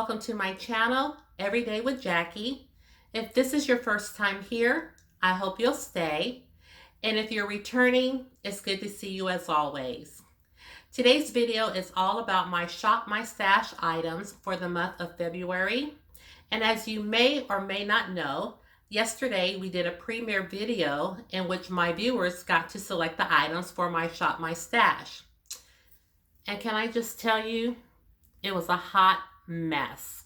welcome to my channel, Every Day with Jackie. If this is your first time here, I hope you'll stay. And if you're returning, it's good to see you as always. Today's video is all about my Shop My Stash items for the month of February. And as you may or may not know, yesterday we did a premiere video in which my viewers got to select the items for my Shop My Stash. And can I just tell you, it was a hot mess.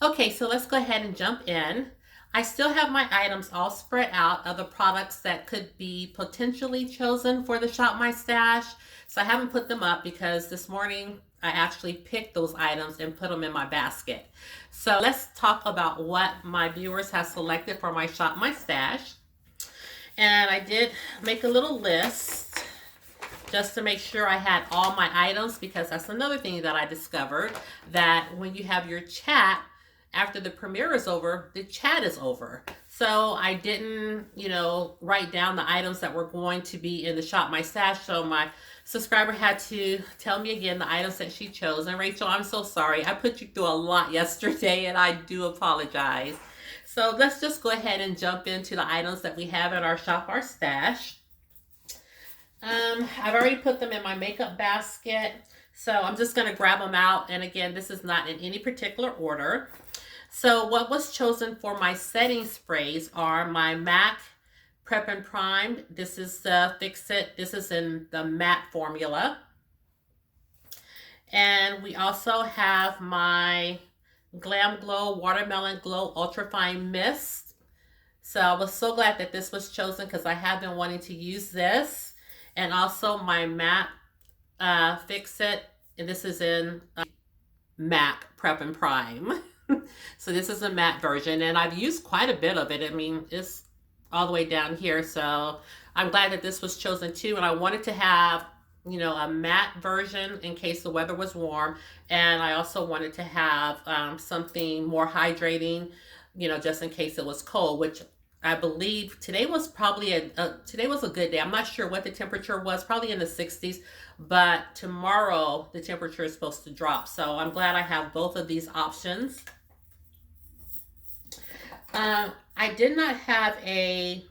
Okay, so let's go ahead and jump in. I still have my items all spread out of the products that could be potentially chosen for the Shop My Stash. So I haven't put them up because this morning I actually picked those items and put them in my basket. So let's talk about what my viewers have selected for my Shop My Stash. And I did make a little list just to make sure I had all my items, because that's another thing that I discovered, that when you have your chat, after the premiere is over, the chat is over. So I didn't, write down the items that were going to be in the Shop My Stash. So my subscriber had to tell me again the items that she chose. And Rachel, I'm so sorry. I put you through a lot yesterday and I do apologize. So let's just go ahead and jump into the items that we have in our Shop Our Stash. I've already put them in my makeup basket, so I'm just going to grab them out. And again, this is not in any particular order. So what was chosen for my setting sprays are my MAC Prep and Prime. This is the Fix It. This is in the matte formula. And we also have my Glam Glow Watermelon Glow Ultrafine Mist. So I was so glad that this was chosen because I have been wanting to use this. And also my matte Fix It, and this is in MAC Prep and Prime. So this is a matte version, and I've used quite a bit of it. I mean, it's all the way down here, so I'm glad that this was chosen too. And I wanted to have, a matte version in case the weather was warm, and I also wanted to have something more hydrating, just in case it was cold, which I believe today was probably today was a good day. I'm not sure what the temperature was, probably in the 60s, but tomorrow the temperature is supposed to drop. So I'm glad I have both of these options. I did not have any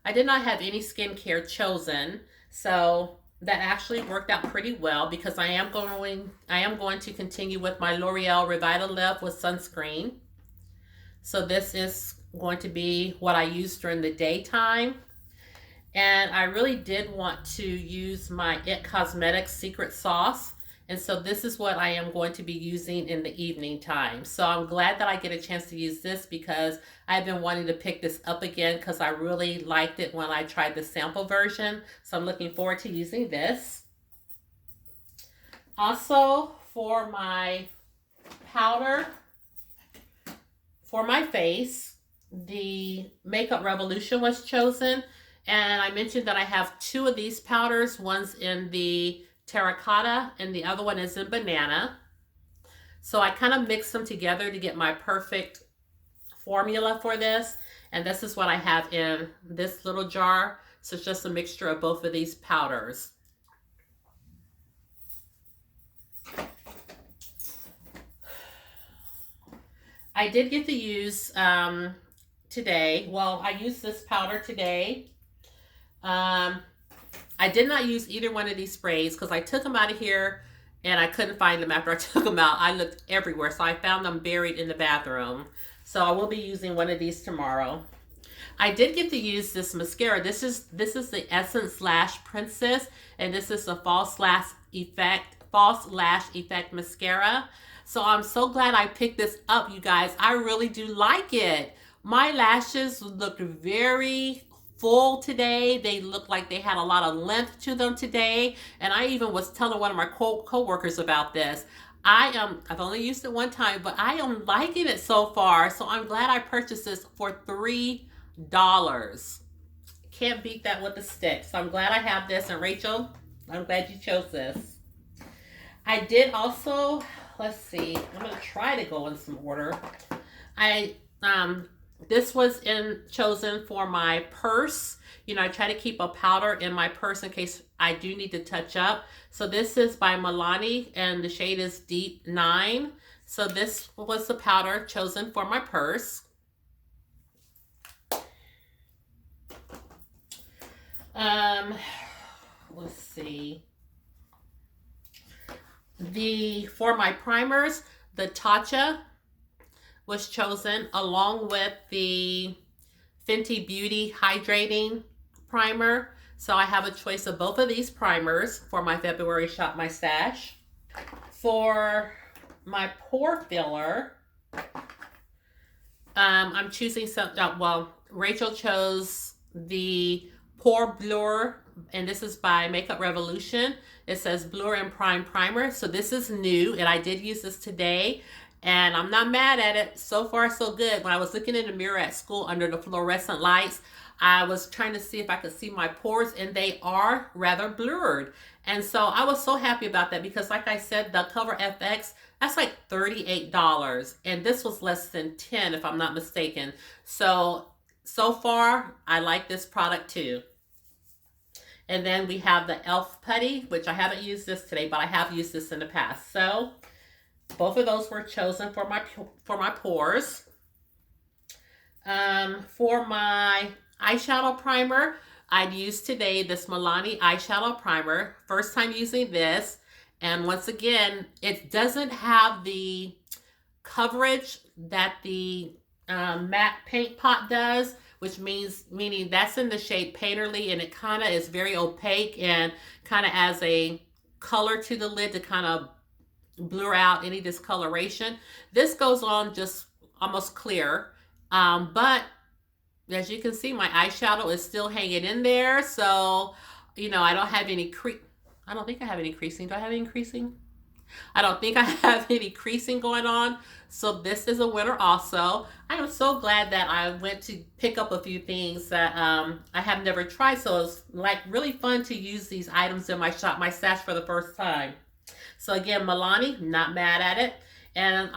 skincare chosen, so that actually worked out pretty well because I am going to continue with my L'Oreal Revitalift with sunscreen. So this is going to be what I use during the daytime. And I really did want to use my It Cosmetics Secret Sauce. And so this is what I am going to be using in the evening time. So I'm glad that I get a chance to use this because I've been wanting to pick this up again because I really liked it when I tried the sample version. So I'm looking forward to using this. Also, for my powder, for my face, the Makeup Revolution was chosen, and I mentioned that I have two of these powders. One's in the terracotta and the other one is in banana. So I kind of mixed them together to get my perfect formula for this, and this is what I have in this little jar. So it's just a mixture of both of these powders. I did get to use today. Well, I used this powder today. I did not use either one of these sprays because I took them out of here and I couldn't find them after I took them out. I looked everywhere, so I found them buried in the bathroom. So I will be using one of these tomorrow. I did get to use this mascara. This is the Essence Lash Princess, and this is the False Lash Effect mascara. So I'm so glad I picked this up, you guys. I really do like it. My lashes looked very full today. They looked like they had a lot of length to them today. And I even was telling one of my co-workers about this. I've only used it one time, but I am liking it so far. So I'm glad I purchased this for $3. Can't beat that with a stick. So I'm glad I have this. And Rachel, I'm glad you chose this. I did also, let's see, I'm going to try to go in some order. I This was chosen for my purse. You know, I try to keep a powder in my purse in case I do need to touch up. So this is by Milani and the shade is Deep 9. So this was the powder chosen for my purse. Let's see. For my primers, the Tatcha was chosen along with the Fenty Beauty Hydrating Primer. So I have a choice of both of these primers for my February Shop My Stash. For my pore filler, I'm choosing some, well, Rachel chose the Pore Blur, and this is by Makeup Revolution. It says Blur and Prime Primer. So this is new, and I did use this today, and I'm not mad at it. So far, so good. When I was looking in the mirror at school under the fluorescent lights, I was trying to see if I could see my pores, and they are rather blurred. And so I was so happy about that because, like I said, the Cover FX, that's like $38, and this was less than $10 if I'm not mistaken. So far, I like this product too. And then we have the e.l.f. Putty, which I haven't used this today, but I have used this in the past. So both of those were chosen for my pores. For my eyeshadow primer, I'd use today this Milani eyeshadow primer. First time using this. And once again, it doesn't have the coverage that the matte paint pot does, which meaning that's in the shade Painterly, and it kind of is very opaque and kind of adds a color to the lid to kind of blur out any discoloration. This goes on just almost clear, but as you can see, my eyeshadow is still hanging in there. So, you know, I don't have any I don't think I have any creasing. Do I have any creasing? I don't think I have any creasing going on. So this is a winner also. I am so glad that I went to pick up a few things that I have never tried. So it's like really fun to use these items in my shop, my stash for the first time. So again, Milani, not mad at it. And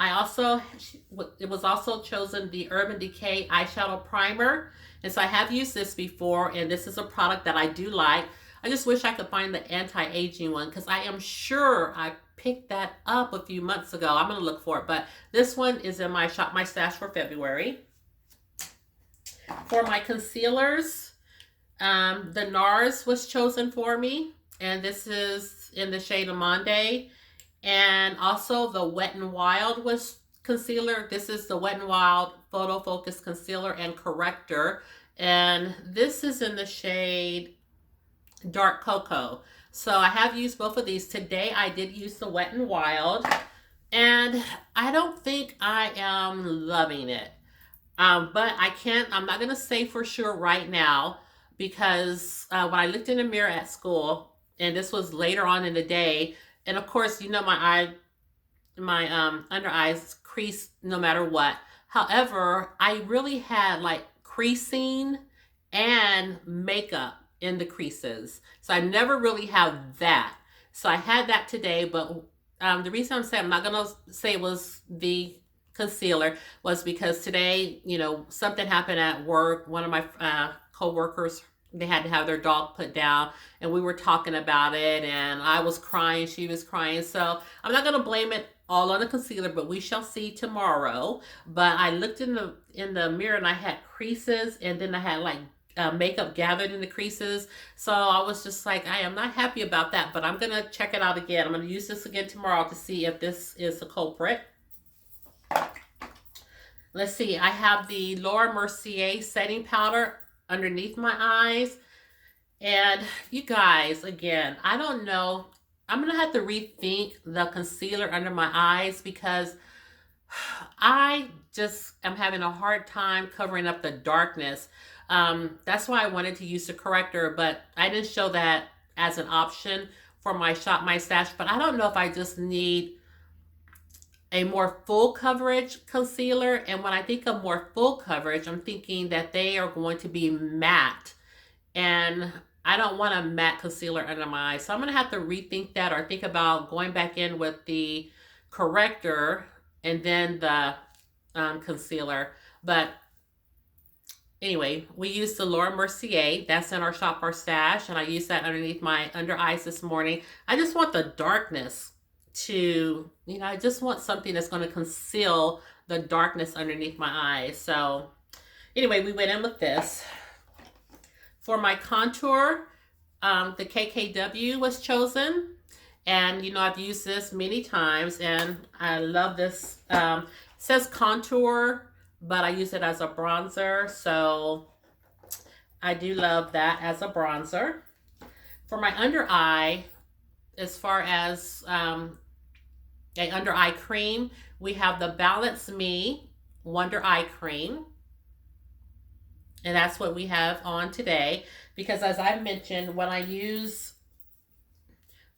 it was also chosen the Urban Decay eyeshadow primer. And so I have used this before, and this is a product that I do like. I just wish I could find the anti-aging one because I am sure I picked that up a few months ago. I'm going to look for it, but this one is in my shop, my stash for February. For my concealers, the NARS was chosen for me, and this is in the shade Amande. And also the Wet n Wild was concealer. This is the Wet n Wild Photo Focus Concealer and Corrector, and this is in the shade Dark Cocoa. So I have used both of these. Today I did use the Wet n Wild, and I don't think I am loving it. But I'm not going to say for sure right now because when I looked in the mirror at school, and this was later on in the day, and of course, you know, my under eyes crease no matter what. However, I really had like creasing and makeup in the creases. So I never really have that. So I had that today, but the reason I'm saying I'm not going to say it was the concealer was because today, you know, something happened at work. One of my co-workers, they had to have their dog put down, and we were talking about it, and I was crying, she was crying. So I'm not going to blame it all on the concealer, but we shall see tomorrow. But I looked in the mirror, and I had creases, and then I had like makeup gathered in the creases. So I was just like, I am not happy about that, but I'm going to check it out again. I'm going to use this again tomorrow to see if this is the culprit. Let's see. I have the Laura Mercier setting powder underneath my eyes. And you guys, again, I don't know. I'm going to have to rethink the concealer under my eyes because I just am having a hard time covering up the darkness. That's why I wanted to use the corrector, but I didn't show that as an option for my Shop My Stash. But I don't know if I just need a more full coverage concealer. And when I think of more full coverage, I'm thinking that they are going to be matte. And I don't want a matte concealer under my eyes. So I'm going to have to rethink that or think about going back in with the corrector and then the concealer. But Anyway, we use the Laura Mercier. That's in our Shop Our Stash, and I use that underneath my under eyes this morning. I just want the darkness to, I just want something that's going to conceal the darkness underneath my eyes. So anyway, we went in with this. For my contour, the KKW was chosen. And, I've used this many times, and I love this. It says contour, but I use it as a bronzer, so I do love that as a bronzer. For my under eye, as far as an under eye cream, we have the Balance Me Wonder Eye Cream. And that's what we have on today, because as I mentioned, when I use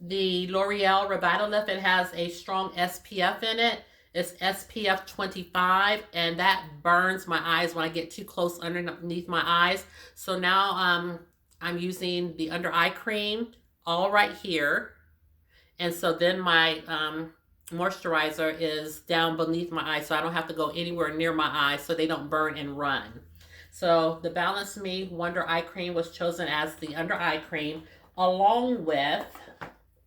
the L'Oreal Revitalift, it has a strong SPF in it. It's SPF 25, and that burns my eyes when I get too close underneath my eyes. So now I'm using the under eye cream all right here. And so then my moisturizer is down beneath my eyes, so I don't have to go anywhere near my eyes so they don't burn and run. So the Balance Me Wonder Eye Cream was chosen as the under eye cream, along with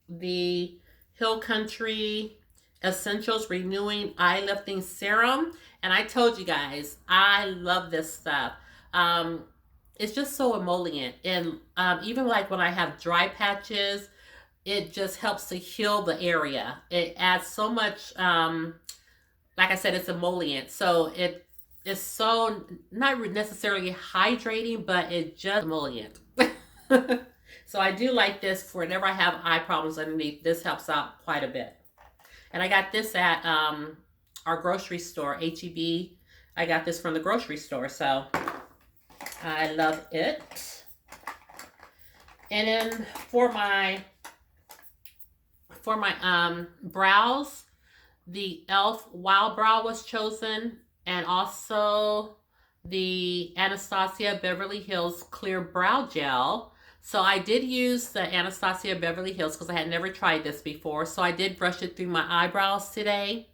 the Hill Country Essentials Renewing Eye Lifting Serum. And I told you guys, I love this stuff. It's just so emollient. And even like when I have dry patches, it just helps to heal the area. It adds so much, like I said, it's emollient. So it is so not necessarily hydrating, but it just emollient. So I do like this for whenever I have eye problems underneath. This helps out quite a bit. And I got this at our grocery store, H-E-B. I got this from the grocery store, so I love it. And then for my brows, the e.l.f. Wild Brow was chosen, and also the Anastasia Beverly Hills Clear Brow Gel. So I did use the Anastasia Beverly Hills because I had never tried this before. So I did brush it through my eyebrows today.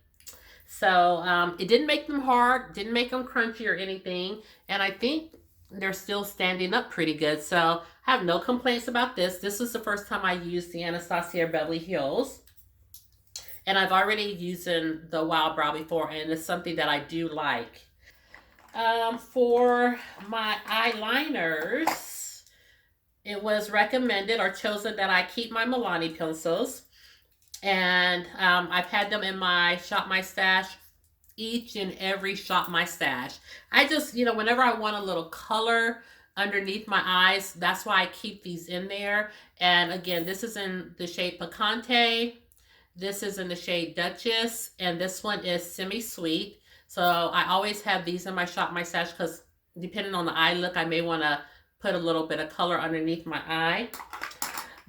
So it didn't make them hard, didn't make them crunchy or anything. And I think they're still standing up pretty good. So I have no complaints about this. This is the first time I used the Anastasia Beverly Hills. And I've already used the Wild Brow before, and it's something that I do like. For my eyeliners, it was recommended or chosen that I keep my Milani pencils. And I've had them in my Shop My Stash, each and every Shop My Stash. I just, whenever I want a little color underneath my eyes, that's why I keep these in there. And again, this is in the shade Picante. This is in the shade Duchess. And this one is Semi-Sweet. So I always have these in my Shop My Stash because depending on the eye look, I may want to put a little bit of color underneath my eye.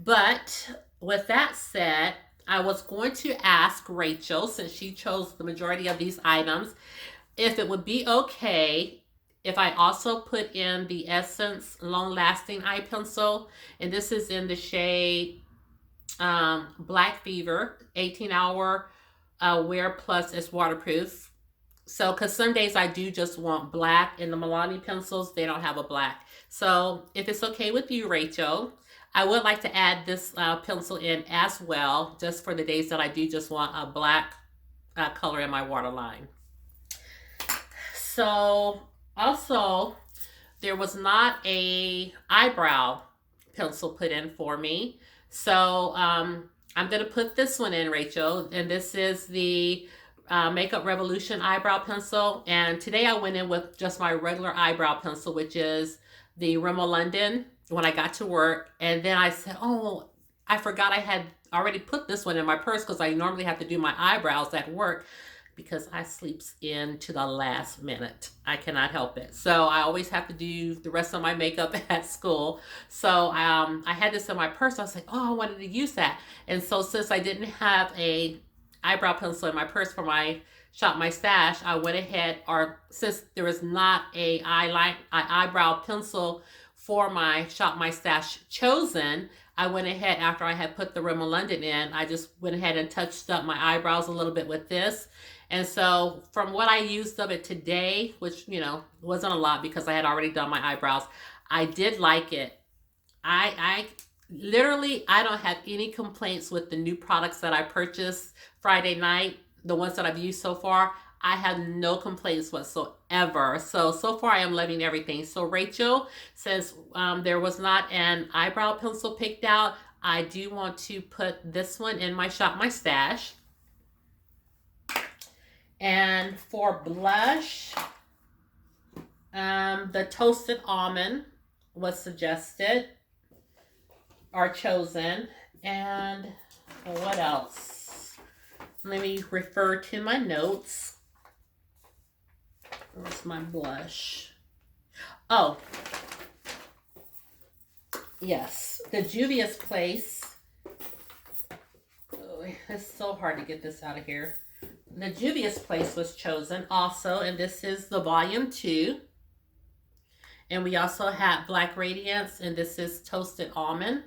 But with that said, I was going to ask Rachel, since she chose the majority of these items, if it would be okay if I also put in the Essence Long Lasting Eye Pencil. And this is in the shade Black Fever, 18-hour wear plus it's waterproof. So, because some days I do just want black, and the Milani pencils, they don't have a black. So, if it's okay with you, Rachel, I would like to add this pencil in as well, just for the days that I do just want a black color in my waterline. So, also, there was not a eyebrow pencil put in for me. So, I'm going to put this one in, Rachel, and this is the Makeup Revolution eyebrow pencil. And today I went in with just my regular eyebrow pencil, which is the Rimmel London, when I got to work. And then I said, oh, I forgot I had already put this one in my purse because I normally have to do my eyebrows at work because I sleeps in to the last minute. I cannot help it. So I always have to do the rest of my makeup at school. So I had this in my purse. I was like, oh, I wanted to use that. And so since I didn't have a eyebrow pencil in my purse for my Shop My Stash, I went ahead, or since there was not a eyebrow pencil for my Shop My Stash chosen, I went ahead, after I had put the Rimmel London in, I just went ahead and touched up my eyebrows a little bit with this. And so from what I used of it today, which, you know, wasn't a lot because I had already done my eyebrows, I did like it. I literally, I don't have any complaints with the new products that I purchased Friday night, the ones that I've used so far. I have no complaints whatsoever. So far I am loving everything. So Rachel says there was not an eyebrow pencil picked out. I do want to put this one in my Shop My Stash. And for blush, the Toasted Almond was suggested or chosen. And what else? Let me refer to my notes. Where's my blush? Oh, yes, the Juvia's Place. Oh, it's so hard to get this out of here. The Juvia's Place was chosen also, and this is the volume 2. And we also have Black Radiance, and this is Toasted Almond.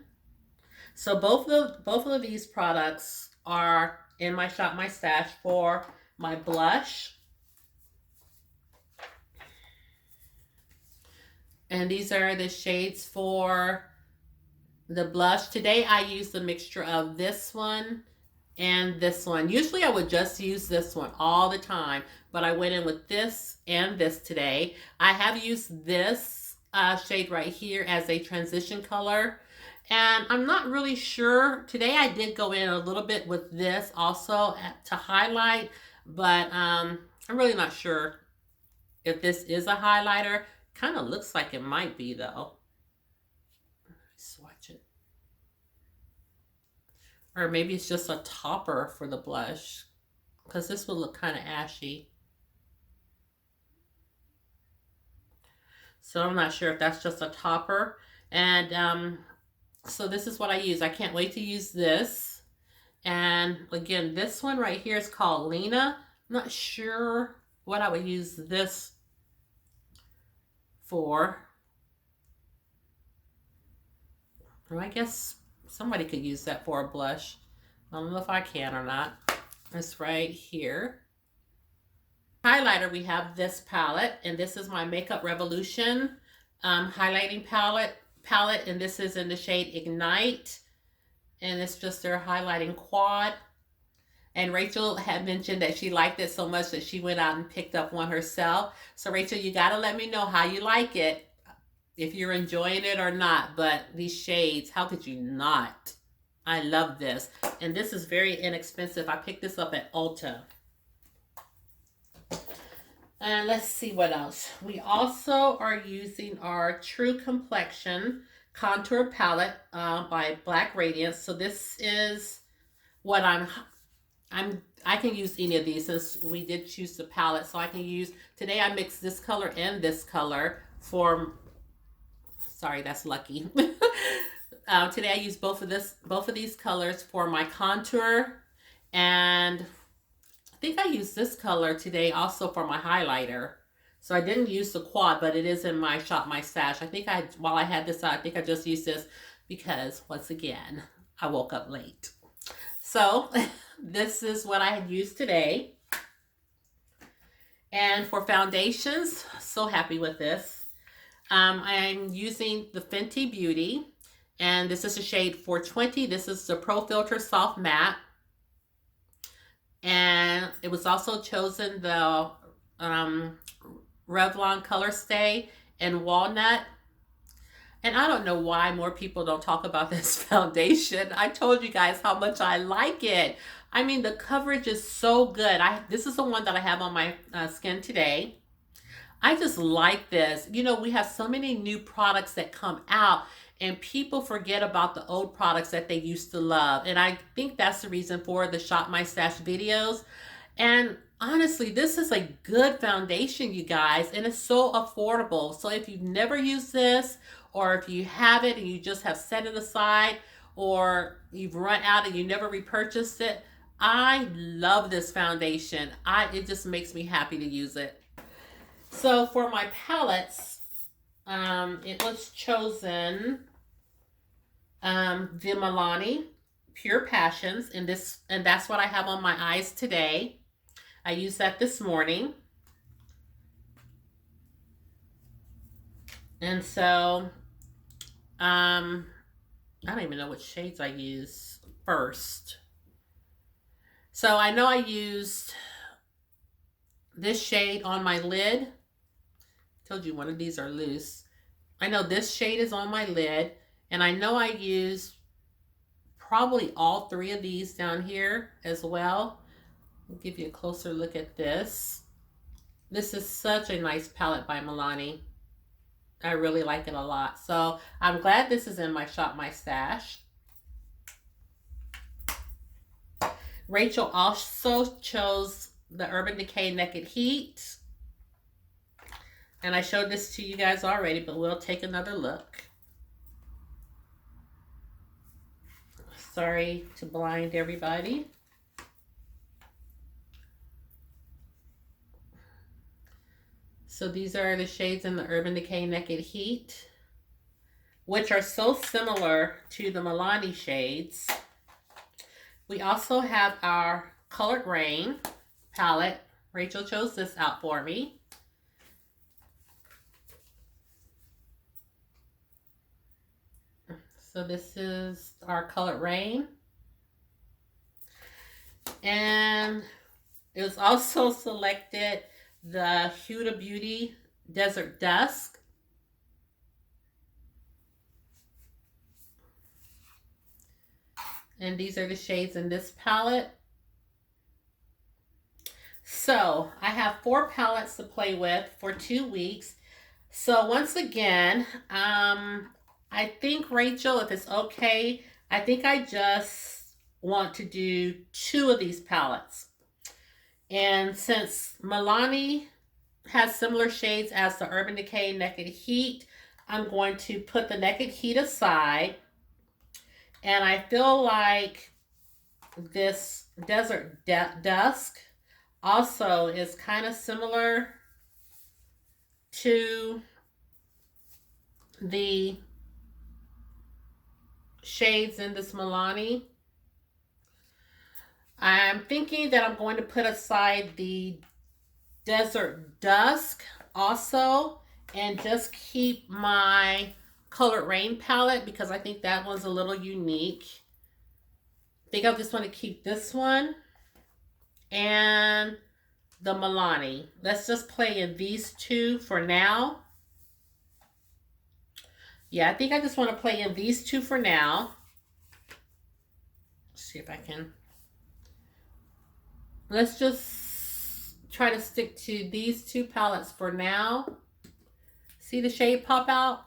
So both of these products are in my Shop My Stash for my blush. And these are the shades for the blush. Today I used a mixture of this one and this one. Usually I would just use this one all the time, but I went in with this and this today. I have used this shade right here as a transition color. And I'm not really sure. Today I did go in a little bit with this also to highlight, but I'm really not sure if this is a highlighter. Kind of looks like it might be though. Swatch it. Or maybe it's just a topper for the blush, because this will look kind of ashy. So I'm not sure if that's just a topper. And so this is what I use. I can't wait to use this. And again, this one right here is called Lena. I'm not sure what I would use this for. Or I guess somebody could use that for a blush. I don't know if I can or not. It's right here. Highlighter, we have this palette, and this is my Makeup Revolution highlighting palette, and this is in the shade Ignite, and it's just their highlighting quad. And Rachel had mentioned that she liked it so much that she went out and picked up one herself. So Rachel, you got to let me know how you like it, if you're enjoying it or not. But these shades, how could you not? I love this. And this is very inexpensive. I picked this up at Ulta. And let's see what else. We also are using our True Complexion Contour Palette by Black Radiance. So this is what I can use any of these since we did choose the palette. So I can use, today I mixed this color and this color for, sorry, that's lucky. Today I used both of these colors for my contour, and I think I used this color today also for my highlighter. So I didn't use the quad, but it is in my Shop My Stash. I think while I had this out, I think I just used this because, once again, I woke up late. So this is what I had used today. And for foundations, so happy with this. I'm using the Fenty Beauty, and this is the shade 420. This is the Pro Filt'r Soft Matte. And it was also chosen the Revlon Colorstay and Walnut. And I don't know why more people don't talk about this foundation. I told you guys how much I like it. I mean, the coverage is so good. This is the one that I have on my skin today. I just like this. You know, we have so many new products that come out, and people forget about the old products that they used to love. And I think that's the reason for the Shop My Stash videos. And honestly, this is a good foundation, you guys, and it's so affordable. So if you've never used this, or if you have it and you just have set it aside, or you've run out and you never repurchased it, I love this foundation. It just makes me happy to use it. So for my palettes, it was chosen the Milani Pure Passions, and that's what I have on my eyes today. I used that this morning. And so, I don't even know what shades I use first. So I know I used this shade on my lid. Told you one of these are loose. I know this shade is on my lid, and I know I used probably all three of these down here as well. I'll give you a closer look at this. This is such a nice palette by Milani. I really like it a lot. So I'm glad this is in my Shop My Stash. Rachel also chose the Urban Decay Naked Heat. And I showed this to you guys already, but we'll take another look. Sorry to blind everybody. So these are the shades in the Urban Decay Naked Heat, which are so similar to the Milani shades. We also have our Colored Rain palette. Rachel chose this out for me. So this is our Colored Rain. And it was also selected the Huda Beauty Desert Dusk. And these are the shades in this palette. So I have 4 palettes to play with for 2 weeks. So once again, I think, Rachel, if it's okay, I think I just want to do 2 of these palettes. And since Milani has similar shades as the Urban Decay Naked Heat, I'm going to put the Naked Heat aside. And I feel like this Desert Dusk also is kind of similar to the shades in this Milani. I'm thinking that I'm going to put aside the Desert Dusk also and just keep my Colored Rain palette because I think that one's a little unique. I think I just want to keep this one and the Milani. Let's just play in these 2 for now. Yeah, I think I just want to play in these 2 for now. Let's see if I can. Let's just try to stick to these 2 palettes for now. See the shade pop out?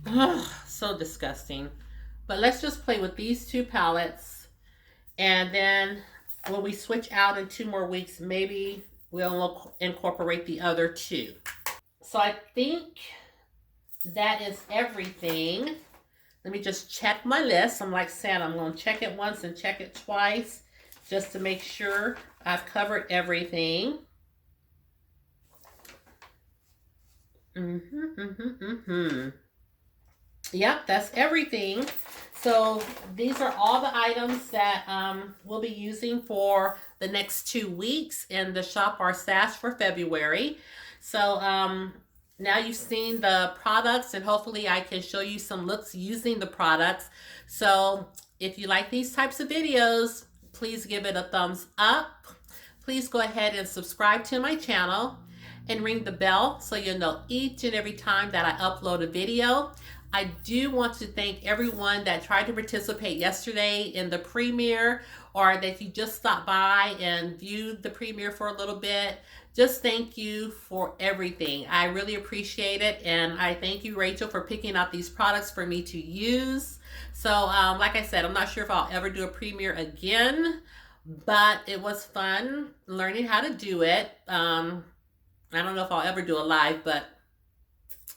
Ugh, so disgusting. But let's just play with these 2 palettes. And then when we switch out in 2 more weeks, maybe we'll incorporate the other 2. So I think that is everything. Let me just check my list. I'm like Santa. I'm going to check it once and check it twice just to make sure I've covered everything. Yep, that's everything. So these are all the items that we'll be using for the next 2 weeks in the Shop Our Stash for February. So now you've seen the products, and hopefully I can show you some looks using the products. So if you like these types of videos, please give it a thumbs up. Please go ahead and subscribe to my channel and ring the bell so you'll know each and every time that I upload a video. I do want to thank everyone that tried to participate yesterday in the premiere, or that you just stopped by and viewed the premiere for a little bit. Just thank you for everything. I really appreciate it. And I thank you, Rachel, for picking out these products for me to use. So like I said, I'm not sure if I'll ever do a premiere again, but it was fun learning how to do it. I don't know if I'll ever do a live, but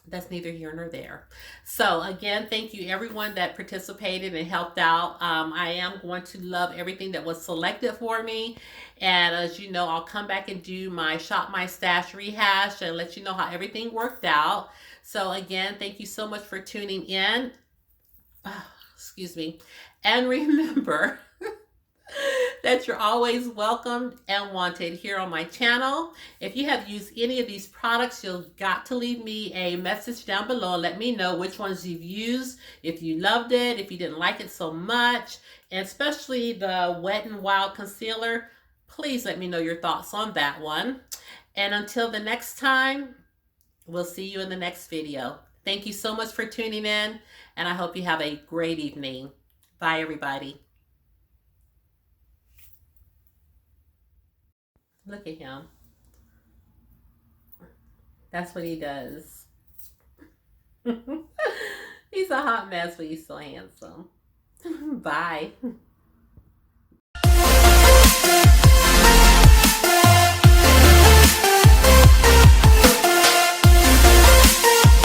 that's neither here nor there. So again, thank you everyone that participated and helped out. I am going to love everything that was selected for me. And as you know, I'll come back and do my Shop My Stash rehash and let you know how everything worked out. So again, thank you so much for tuning in. Excuse me. And remember that you're always welcomed and wanted here on my channel. If you have used any of these products, you've got to leave me a message down below and let me know which ones you've used, if you loved it, if you didn't like it so much, and especially the Wet n Wild concealer. Please let me know your thoughts on that one. And until the next time, we'll see you in the next video. Thank you so much for tuning in, and I hope you have a great evening. Bye, everybody. Look at him. That's what he does. He's a hot mess, but he's so handsome. Bye.